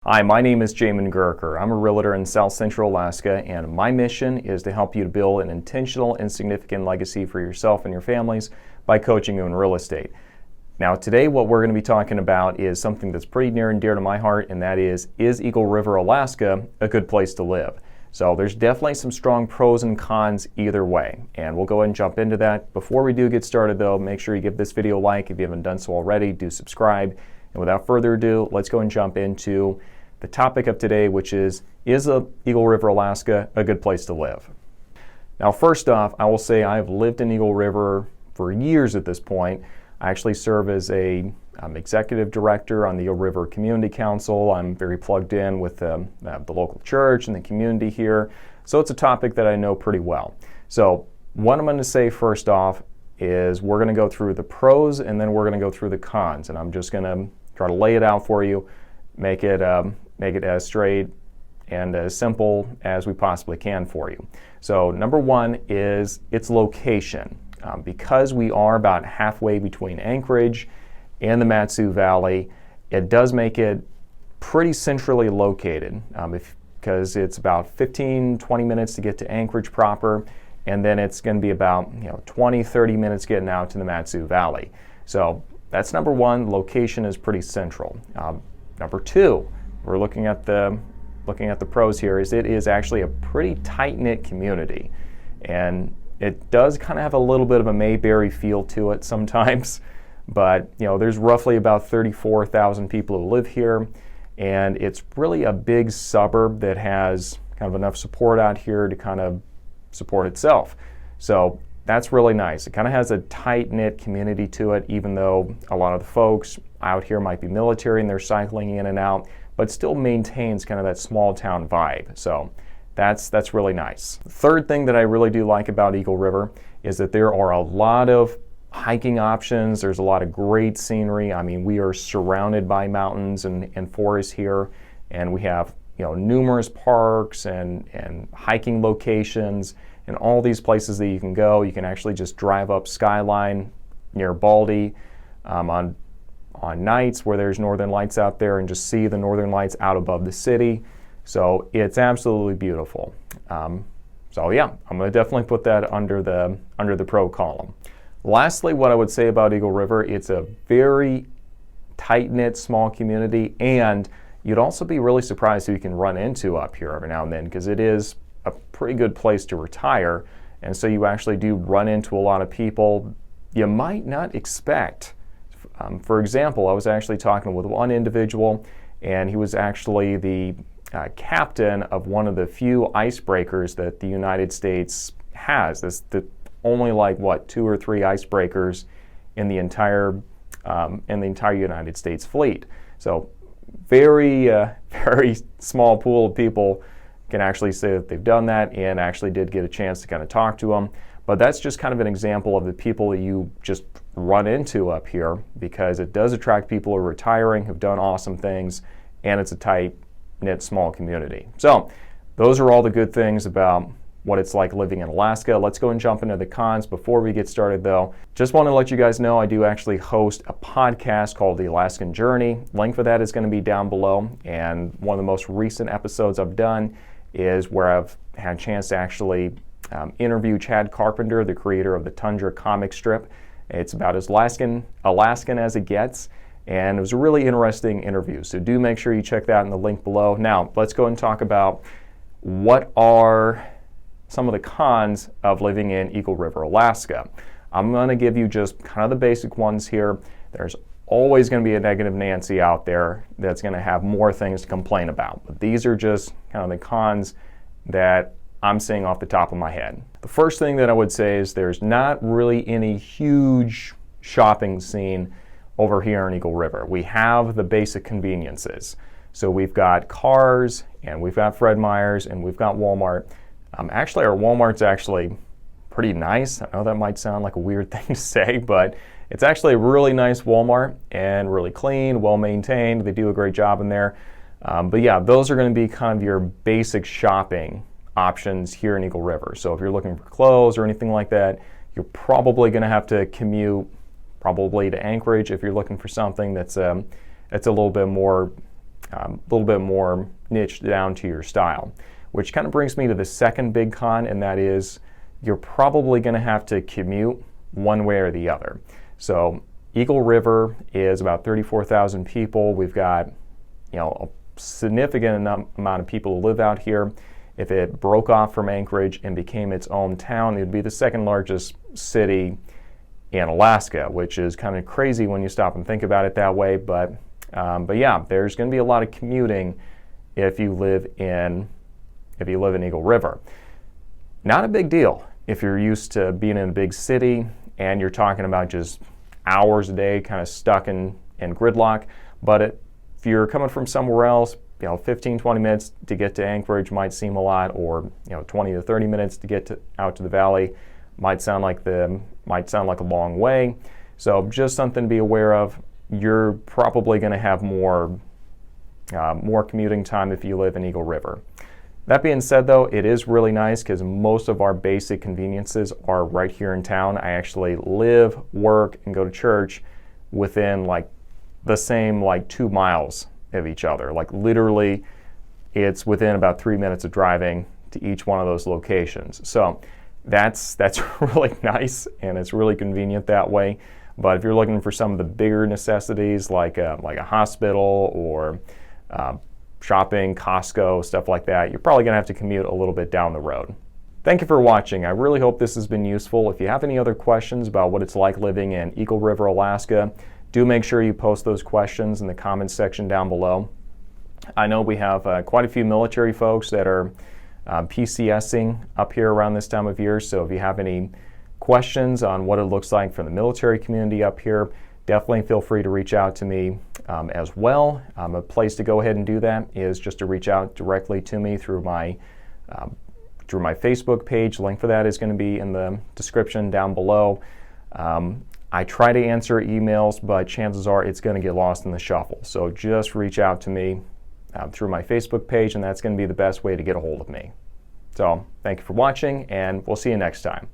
Hi, my name is Jamin Goecker. I'm a realtor in South Central Alaska, and my mission is to help you to build an intentional and significant legacy for yourself and your families by coaching you in real estate. Now, today what we're going to be talking about is something that's pretty near and dear to my heart, and that is Eagle River, Alaska a good place to live? So there's definitely some strong pros and cons either way, and we'll go ahead and jump into that. Before we do get started though, make sure you give this video a like. If you haven't done so already, do subscribe. And without further ado, let's go and jump into the topic of today, which is Eagle River, Alaska a good place to live? Now, first off, I will say I've lived in Eagle River for years at this point. I actually serve as a executive director on the Eagle River Community Council. I'm very plugged in with the local church and the community here. So it's a topic that I know pretty well. So what I'm going to say first off is we're going to go through the pros and then we're going to go through the cons. And I'm just going to try to lay it out for you, make it as straight and as simple as we possibly can for you. So number one is its location. Because we are about halfway between Anchorage and the Mat-Su Valley, it does make it pretty centrally located because it's about 15-20 minutes to get to Anchorage proper, and then it's going to be about 20-30 minutes getting out to the Mat-Su Valley. So that's number one. Location is pretty central. Number two, we're looking at the pros here, is it is actually a pretty tight-knit community, and it does kind of have a little bit of a Mayberry feel to it sometimes, but there's roughly about 34,000 people who live here, and it's really a big suburb that has kind of enough support out here to kind of support itself. So that's really nice. It kind of has a tight-knit community to it, even though a lot of the folks out here might be military and they're cycling in and out, but still maintains kind of that small town vibe. So that's really nice. The third thing that I really do like about Eagle River is that there are a lot of hiking options. There's a lot of great scenery. I mean, we are surrounded by mountains and forests here, and we have numerous parks and hiking locations and all these places that you can go. You can actually just drive up Skyline near Baldy on nights where there's northern lights out there and just see the northern lights out above the city. So it's absolutely beautiful. So yeah, I'm going to definitely put that under the pro column. Lastly, what I would say about Eagle River, it's a very tight-knit, small community, and you'd also be really surprised who you can run into up here every now and then, because it is a pretty good place to retire, and so you actually do run into a lot of people you might not expect. For example, I was actually talking with one individual, and he was actually the captain of one of the few icebreakers that the United States has. There's only 2 or 3 icebreakers in the entire United States fleet. So very small pool of people can actually say that they've done that, and actually did get a chance to kind of talk to them. But that's just kind of an example of the people that you just run into up here, because it does attract people who are retiring, who've done awesome things, and it's a tight-knit small community. So those are all the good things about what it's like living in Alaska. Let's go and jump into the cons. Before we get started though, just want to let you guys know I do actually host a podcast called The Alaskan Journey. Link for that is going to be down below, and one of the most recent episodes I've done is where I've had a chance to actually interview Chad Carpenter, the creator of the Tundra comic strip. It's about as Alaskan as it gets, and it was a really interesting interview. So do make sure you check that in the link below. Now, let's go and talk about what are some of the cons of living in Eagle River, Alaska. I'm going to give you just kind of the basic ones here. There's always going to be a negative Nancy out there that's going to have more things to complain about. But these are just kind of the cons that I'm seeing off the top of my head. The first thing that I would say is there's not really any huge shopping scene over here in Eagle River. We have the basic conveniences. So we've got Cars, and we've got Fred Meyer's, and we've got Walmart. Actually, our Walmart's actually pretty nice. I know that might sound like a weird thing to say, but it's actually a really nice Walmart and really clean, well-maintained. They do a great job in there. But yeah, those are going to be kind of your basic shopping options here in Eagle River. So if you're looking for clothes or anything like that, you're probably going to have to commute probably to Anchorage if you're looking for something that's a little bit more a little bit more niched down to your style. Which kind of brings me to the second big con, and that is you're probably going to have to commute one way or the other. So Eagle River is about 34,000 people. We've got, a significant amount of people who live out here. If it broke off from Anchorage and became its own town, it would be the second largest city in Alaska, which is kind of crazy when you stop and think about it that way. But yeah, there's going to be a lot of commuting if you live in Eagle River. Not a big deal if you're used to being in a big city and you're talking about just hours a day kind of stuck in gridlock. But if you're coming from somewhere else, 15, 20 minutes to get to Anchorage might seem a lot, or 20 to 30 minutes to get out to the valley might sound like a long way. So just something to be aware of. You're probably going to have more commuting time if you live in Eagle River. That being said, though, it is really nice because most of our basic conveniences are right here in town. I actually live, work, and go to church within the same 2 miles of each other. Literally, it's within about 3 minutes of driving to each one of those locations. So that's really nice, and it's really convenient that way. But if you're looking for some of the bigger necessities like a hospital or shopping, Costco, stuff like that, you're probably going to have to commute a little bit down the road. Thank you for watching. I really hope this has been useful. If you have any other questions about what it's like living in Eagle River, Alaska, do make sure you post those questions in the comments section down below. I know we have quite a few military folks that are PCSing up here around this time of year, so if you have any questions on what it looks like for the military community up here, definitely feel free to reach out to me as well. A place to go ahead and do that is just to reach out directly to me through my Facebook page. Link for that is going to be in the description down below. I try to answer emails, but chances are it's going to get lost in the shuffle. So just reach out to me through my Facebook page, and that's going to be the best way to get a hold of me. So thank you for watching, and we'll see you next time.